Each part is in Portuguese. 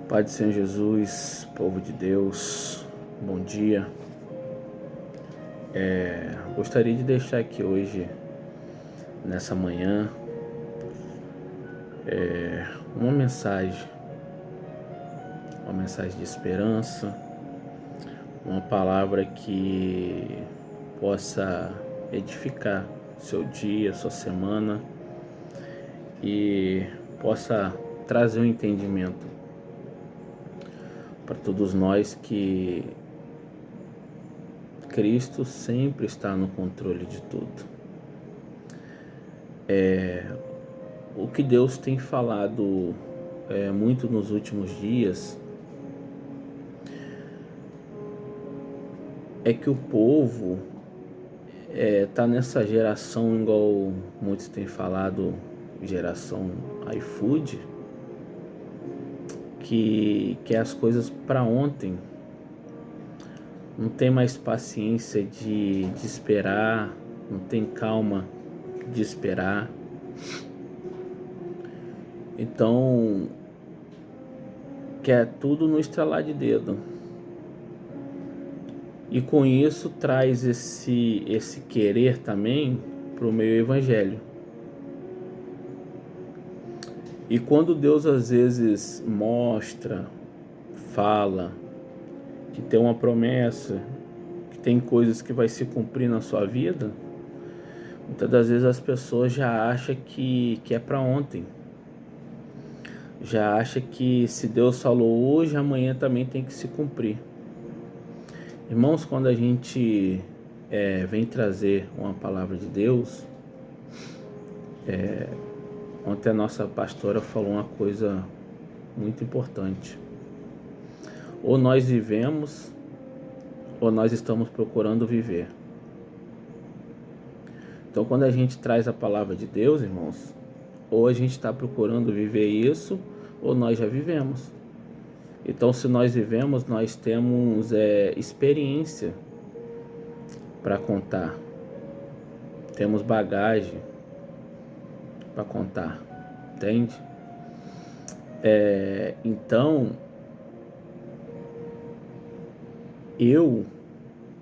Pai do Senhor Jesus, povo de Deus, bom dia. Gostaria de deixar aqui hoje, nessa manhã, uma mensagem de esperança, uma palavra que possa edificar seu dia, sua semana e possa trazer um entendimento para todos nós que Cristo sempre está no controle de tudo. O que Deus tem falado muito nos últimos dias é que o povo está nessa geração, igual muitos têm falado, geração iFood, que quer as coisas para ontem, não tem mais paciência de esperar, não tem calma de esperar. Então, quer tudo no estralar de dedo. E com isso traz esse querer também para o meio evangelho. E quando Deus às vezes mostra, fala, que tem uma promessa, que tem coisas que vai se cumprir na sua vida, muitas das vezes as pessoas já acham que é para ontem. Já acha que se Deus falou hoje, amanhã também tem que se cumprir. Irmãos, quando a gente vem trazer uma palavra de Deus, ontem a nossa pastora falou uma coisa muito importante. Ou nós vivemos, ou nós estamos procurando viver. Então, quando a gente traz a palavra de Deus, irmãos, ou a gente está procurando viver isso, ou nós já vivemos. Então, se nós vivemos, nós temos experiência para contar. Temos bagagem para contar, entende? Então,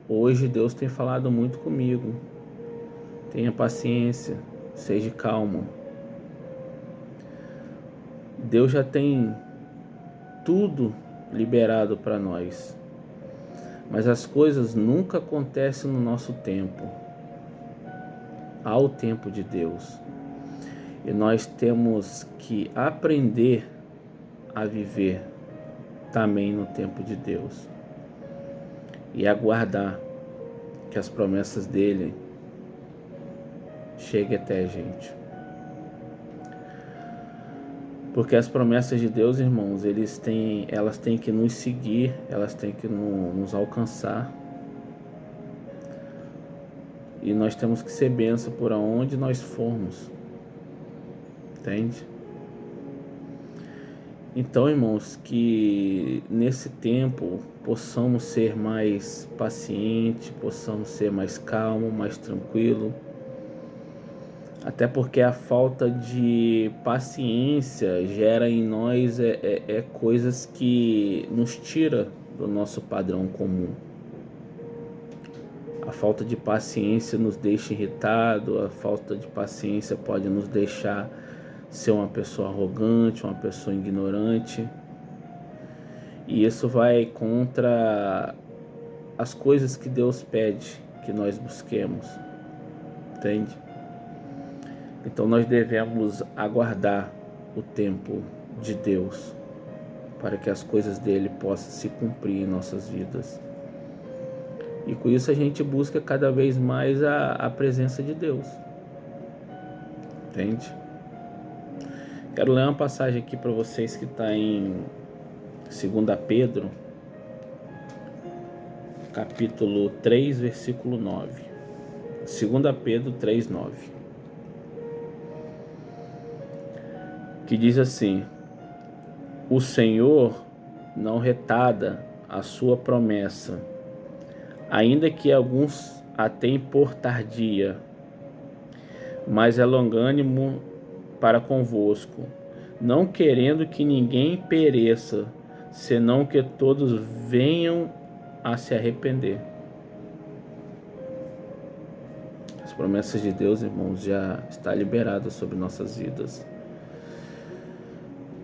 hoje Deus tem falado muito comigo. Tenha paciência, seja calmo. Deus já tem tudo liberado para nós, mas as coisas nunca acontecem no nosso tempo. Há o tempo de Deus. E nós temos que aprender a viver também no tempo de Deus. E aguardar que as promessas dele cheguem até a gente. Porque as promessas de Deus, irmãos, elas têm que nos seguir, elas têm que nos alcançar. E nós temos que ser bênção por onde nós formos. Entende? Então, irmãos, que nesse tempo possamos ser mais pacientes, possamos ser mais calmos, mais tranquilos. Até porque a falta de paciência gera em nós coisas que nos tira do nosso padrão comum. A falta de paciência nos deixa irritado, a falta de paciência pode nos deixar ser uma pessoa arrogante, uma pessoa ignorante. E isso vai contra as coisas que Deus pede que nós busquemos, entende? Então nós devemos aguardar o tempo de Deus para que as coisas dele possam se cumprir em nossas vidas. E com isso a gente busca cada vez mais a presença de Deus. Entende? Quero ler uma passagem aqui para vocês que está em 2 Pedro, capítulo 3, versículo 9. 2 Pedro 3, 9. Que diz assim: o Senhor não retarda a sua promessa, ainda que alguns a tenham por tardia, mas é longânimo para convosco, não querendo que ninguém pereça, senão que todos venham a se arrepender. As promessas de Deus, irmãos, já está liberada sobre nossas vidas.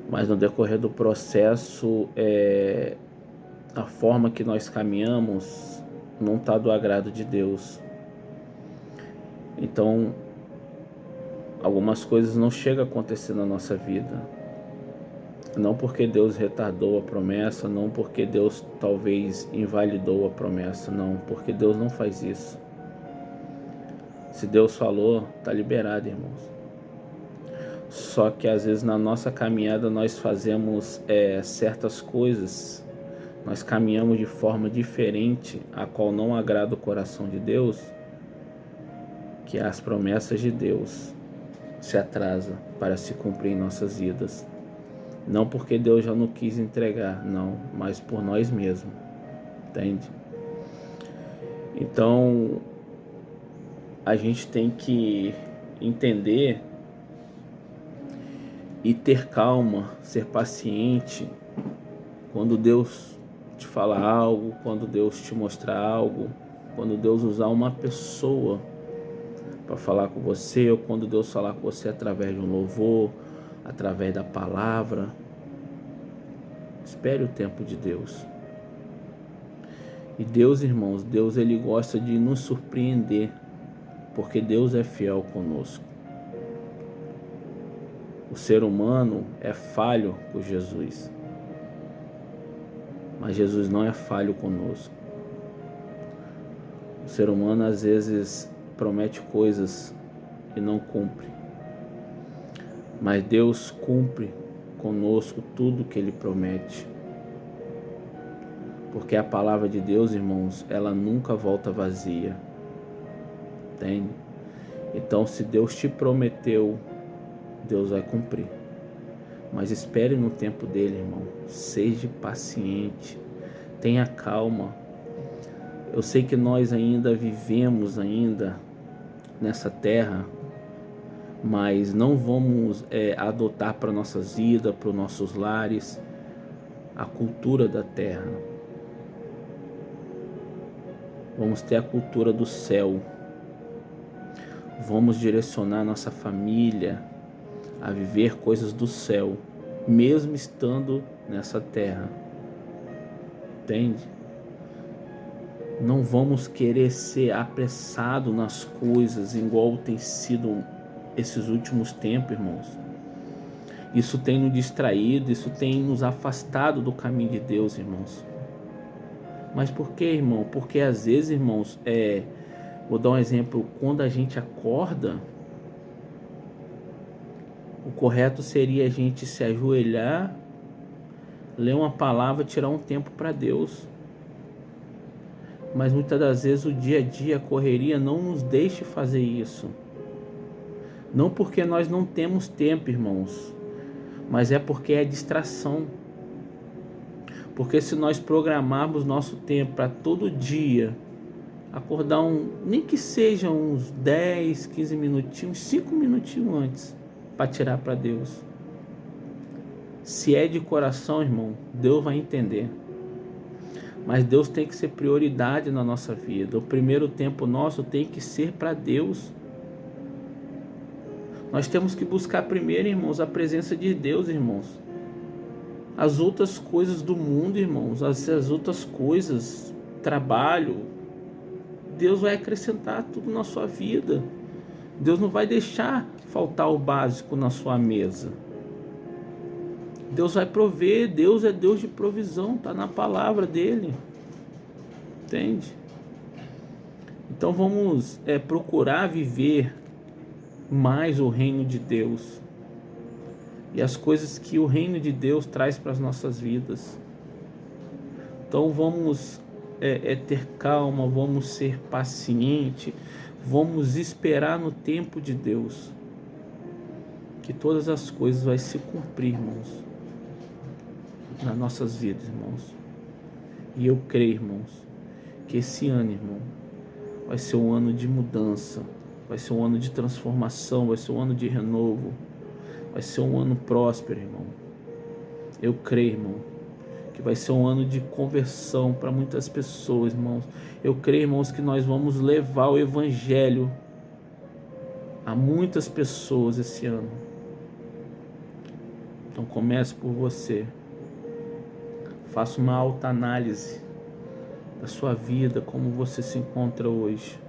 Mas no decorrer do processo, a forma que nós caminhamos não está do agrado de Deus. Então, algumas coisas não chegam a acontecer na nossa vida. Não porque Deus retardou a promessa, não porque Deus talvez invalidou a promessa, não, porque Deus não faz isso. Se Deus falou, está liberado, irmãos. Só que às vezes na nossa caminhada nós fazemos certas coisas, nós caminhamos de forma diferente, a qual não agrada o coração de Deus, que as promessas de Deus se atrasam para se cumprir em nossas vidas. Não porque Deus já não quis entregar, não, mas por nós mesmos, entende? Então, a gente tem que entender e ter calma, ser paciente quando Deus te fala algo, quando Deus te mostrar algo, quando Deus usar uma pessoa para falar com você, ou quando Deus falar com você através de um louvor, através da palavra. Espere o tempo de Deus. E Deus, irmãos, Deus ele gosta de nos surpreender, porque Deus é fiel conosco. O ser humano é falho com Jesus, mas Jesus não é falho conosco. O ser humano às vezes promete coisas e não cumpre, mas Deus cumpre conosco tudo que Ele promete, porque a palavra de Deus, irmãos, ela nunca volta vazia, entende? Então, se Deus te prometeu, Deus vai cumprir. Mas espere no tempo dele, irmão. Seja paciente. Tenha calma. Eu sei que nós ainda vivemos nessa terra, mas não vamos adotar para nossas vidas, para os nossos lares, a cultura da terra. Vamos ter a cultura do céu. Vamos direcionar nossa família a viver coisas do céu, mesmo estando nessa terra, entende? Não vamos querer ser apressado nas coisas, igual tem sido esses últimos tempos, irmãos. Isso tem nos distraído, isso tem nos afastado do caminho de Deus, irmãos. Mas por que, irmão? Porque às vezes, irmãos, vou dar um exemplo, quando a gente acorda, o correto seria a gente se ajoelhar, ler uma palavra, tirar um tempo para Deus. Mas muitas das vezes o dia a dia, a correria não nos deixa fazer isso. Não porque nós não temos tempo, irmãos, mas é porque é distração. Porque se nós programarmos nosso tempo para todo dia acordar nem que seja uns 10, 15 minutinhos, 5 minutinhos antes, para tirar para Deus. Se é de coração, irmão, Deus vai entender. Mas Deus tem que ser prioridade na nossa vida. O primeiro tempo nosso tem que ser para Deus. Nós temos que buscar primeiro, irmãos, a presença de Deus, irmãos. As outras coisas do mundo, irmãos, as outras coisas, trabalho, Deus vai acrescentar tudo na sua vida. Deus não vai deixar faltar o básico na sua mesa. Deus vai prover, Deus é Deus de provisão, está na palavra dele, entende? Então vamos procurar viver mais o reino de Deus e as coisas que o reino de Deus traz para as nossas vidas. Então vamos ter calma, vamos ser pacientes, vamos esperar no tempo de Deus, que todas as coisas vão se cumprir, irmãos, nas nossas vidas, irmãos. E eu creio, irmãos, que esse ano, irmão, vai ser um ano de mudança, vai ser um ano de transformação, vai ser um ano de renovo, vai ser um ano próspero, irmão. Eu creio, irmão, que vai ser um ano de conversão para muitas pessoas, irmãos. Eu creio, irmãos, que nós vamos levar o Evangelho a muitas pessoas esse ano. Então comece por você. Faça uma autoanálise da sua vida, como você se encontra hoje.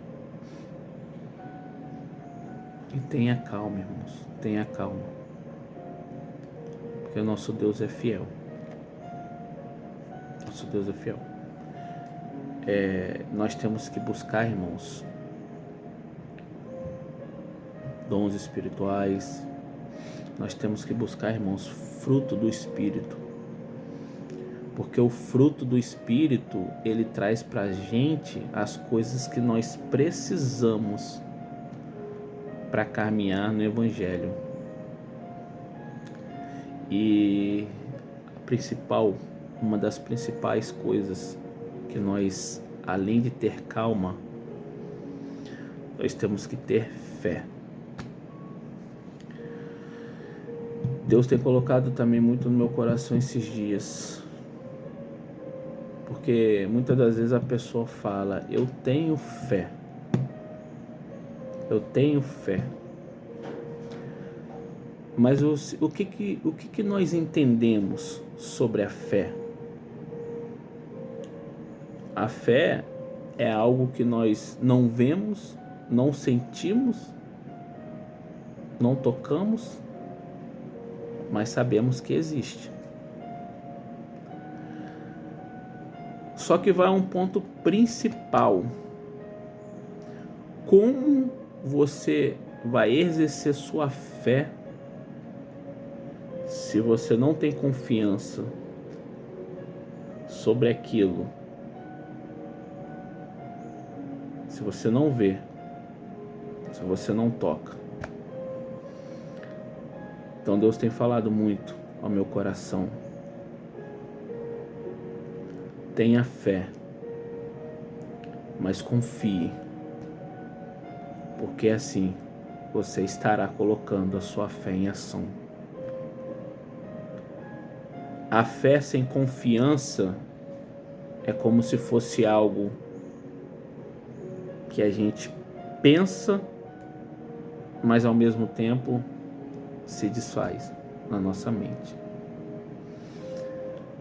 E tenha calma, irmãos. Tenha calma. Porque o nosso Deus é fiel. Nosso Deus é fiel. Nós temos que buscar, irmãos, dons espirituais. Nós temos que buscar, irmãos, fruto do Espírito. Porque o fruto do Espírito, ele traz pra gente as coisas que nós precisamos para caminhar no Evangelho. E uma das principais coisas que nós, além de ter calma, nós temos que ter fé. Deus tem colocado também muito no meu coração esses dias, porque muitas das vezes a pessoa fala: eu tenho fé, eu tenho fé. Mas o que nós entendemos sobre a fé? A fé é algo que nós não vemos, não sentimos, não tocamos, mas sabemos que existe. Só que vai a um ponto principal. Como você vai exercer sua fé se você não tem confiança sobre aquilo? Se você não vê, se você não toca. Então Deus tem falado muito ao meu coração: tenha fé, mas confie, porque assim você estará colocando a sua fé em ação. A fé sem confiança é como se fosse algo que a gente pensa, mas ao mesmo tempo se desfaz na nossa mente.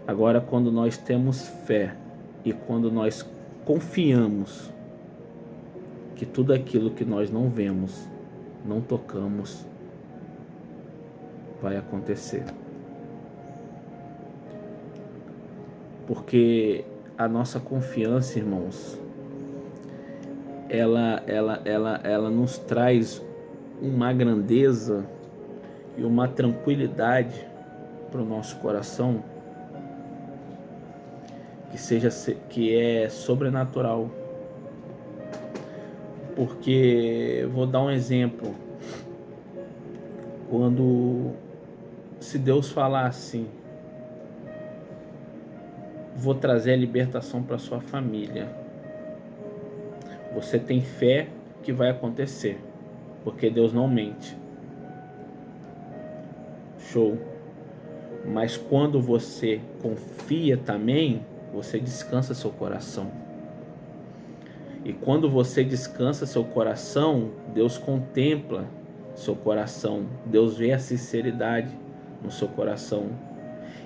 Agora, quando nós temos fé e quando nós confiamos que tudo aquilo que nós não vemos, não tocamos, vai acontecer. Porque a nossa confiança, irmãos, ela nos traz uma grandeza e uma tranquilidade para o nosso coração que é sobrenatural. Porque vou dar um exemplo. Se Deus falar assim: vou trazer a libertação para sua família, você tem fé que vai acontecer, porque Deus não mente. Show. Mas quando você confia também, você descansa seu coração. E quando você descansa seu coração, Deus contempla seu coração. Deus vê a sinceridade no seu coração.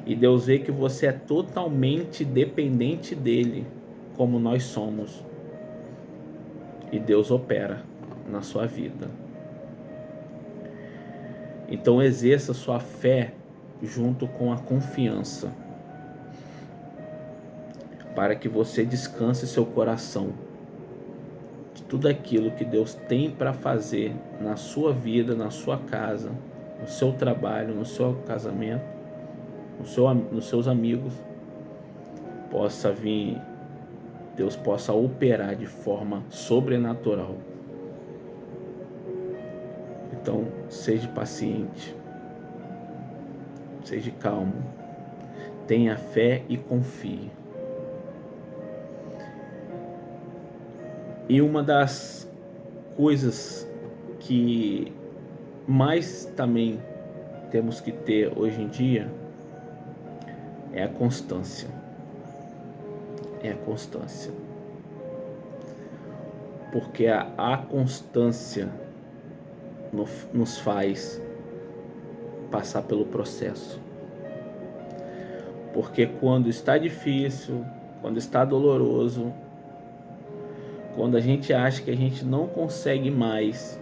E Deus vê que você é totalmente dependente dele, como nós somos. E Deus opera na sua vida. Então exerça sua fé junto com a confiança, para que você descanse seu coração de tudo aquilo que Deus tem para fazer na sua vida, na sua casa, no seu trabalho, no seu casamento, nos seus amigos. Deus possa operar de forma sobrenatural. Então, seja paciente, seja calmo, tenha fé e confie. E uma das coisas que mais também temos que ter hoje em dia é a constância. É a constância. Porque a constância nos faz passar pelo processo. Porque quando está difícil, quando está doloroso, quando a gente acha que a gente não consegue mais,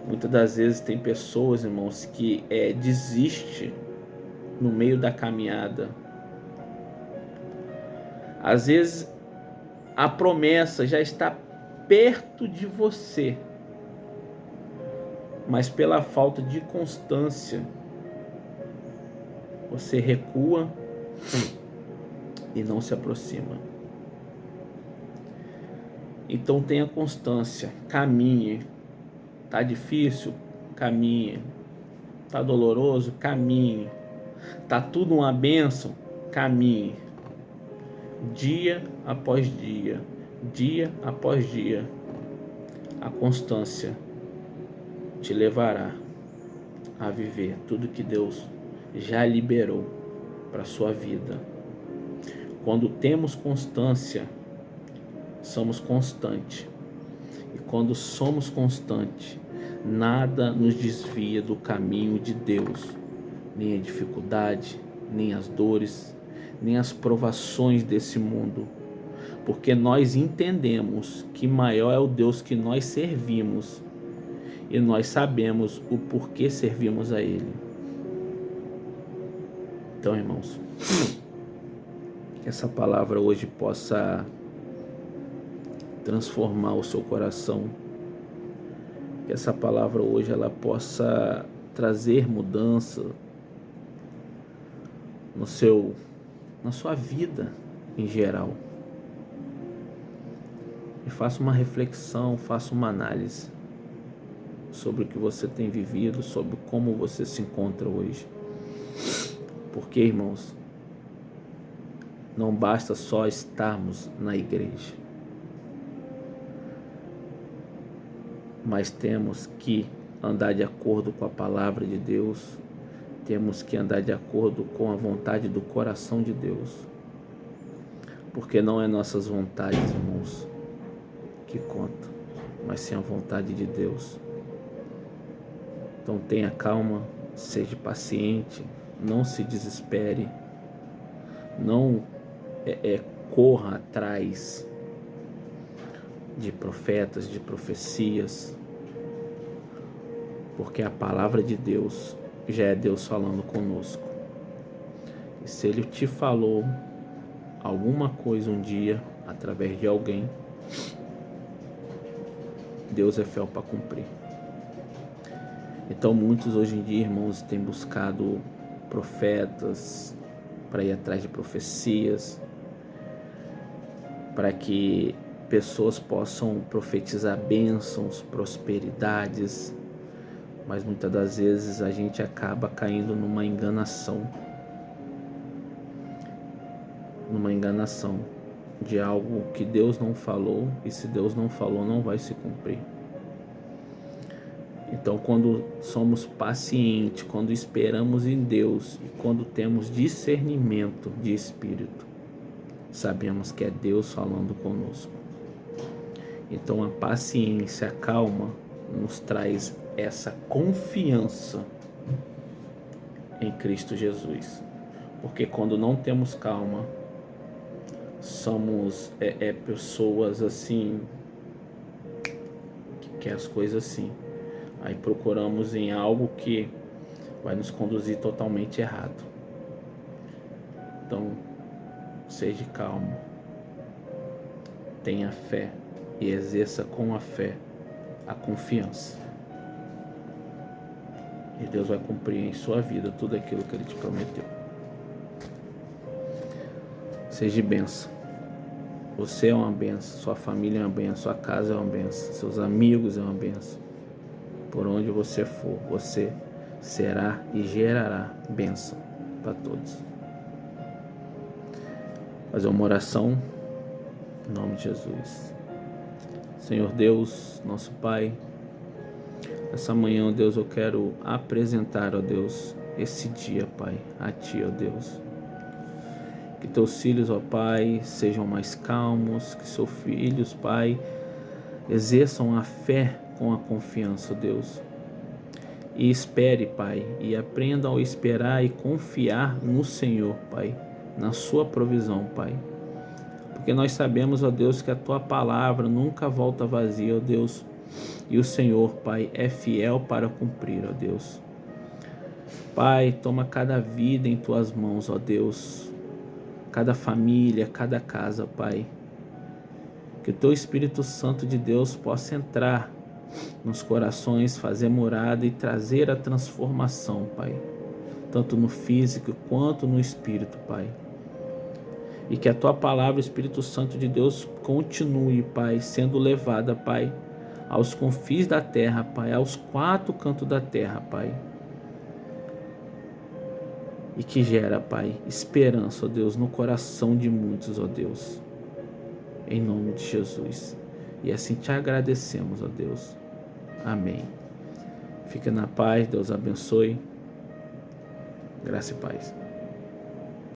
muitas das vezes tem pessoas, irmãos, que desistem no meio da caminhada. Às vezes a promessa já está perto de você, mas pela falta de constância, você recua e não se aproxima. Então tenha constância, caminhe. Tá difícil? Caminhe. Tá doloroso? Caminhe. Tá tudo uma bênção? Caminhe. Dia após dia, dia após dia, a constância te levará a viver tudo que Deus já liberou para a sua vida. Quando temos constância, somos constantes. E quando somos constantes, nada nos desvia do caminho de Deus. Nem a dificuldade, nem as dores, nem as provações desse mundo. Porque nós entendemos que maior é o Deus que nós servimos. E nós sabemos o porquê servimos a Ele. Então, irmãos, que essa palavra hoje possa transformar o seu coração. Que essa palavra hoje ela possa trazer mudança na sua vida em geral. E faça uma reflexão, faça uma análise sobre o que você tem vivido, sobre como você se encontra hoje. Porque, irmãos, não basta só estarmos na igreja, mas temos que andar de acordo com a palavra de Deus, temos que andar de acordo com a vontade do coração de Deus, porque não é nossas vontades, irmãos, que contam, mas sim a vontade de Deus. Então tenha calma, seja paciente, não se desespere, não corra atrás de profetas, de profecias, porque a palavra de Deus já é Deus falando conosco. E se Ele te falou alguma coisa um dia, através de alguém, Deus é fiel para cumprir. Então muitos hoje em dia, irmãos, têm buscado profetas para ir atrás de profecias, para que pessoas possam profetizar bênçãos, prosperidades, mas muitas das vezes a gente acaba caindo numa enganação de algo que Deus não falou, e se Deus não falou, não vai se cumprir. Então, quando somos pacientes, quando esperamos em Deus e quando temos discernimento de espírito, sabemos que é Deus falando conosco. Então, a paciência, a calma, nos traz essa confiança em Cristo Jesus. Porque quando não temos calma, somos pessoas assim, que quer as coisas assim. Aí procuramos em algo que vai nos conduzir totalmente errado. Então, seja calmo, tenha fé e exerça com a fé a confiança. E Deus vai cumprir em sua vida tudo aquilo que Ele te prometeu. Seja bênção. Você é uma bênção, sua família é uma bênção, sua casa é uma bênção, seus amigos é uma bênção. Por onde você for, você será e gerará bênção para todos. Fazer uma oração em nome de Jesus. Senhor Deus, nosso Pai, essa manhã, ó Deus, eu quero apresentar, ó Deus, esse dia, Pai, a Ti, ó Deus. Que teus filhos, ó Pai, sejam mais calmos, que seus filhos, Pai, exerçam a fé com a confiança, ó Deus. E espere, Pai, e aprendam a esperar e confiar no Senhor, Pai, na sua provisão, Pai. Porque nós sabemos, ó Deus, que a tua palavra nunca volta vazia, ó Deus. E o Senhor, Pai, é fiel para cumprir, ó Deus. Pai, toma cada vida em tuas mãos, ó Deus. Cada família, cada casa, Pai. Que o teu Espírito Santo de Deus possa entrar nos corações, fazer morada e trazer a transformação, Pai. Tanto no físico quanto no espírito, Pai. E que a tua palavra, Espírito Santo de Deus, continue, Pai, sendo levada, Pai, aos confins da terra, Pai, aos quatro cantos da terra, Pai. E que gera, Pai, esperança, ó Deus, no coração de muitos, ó Deus. Em nome de Jesus. E assim te agradecemos, ó Deus. Amém. Fique na paz, Deus abençoe. Graça e paz.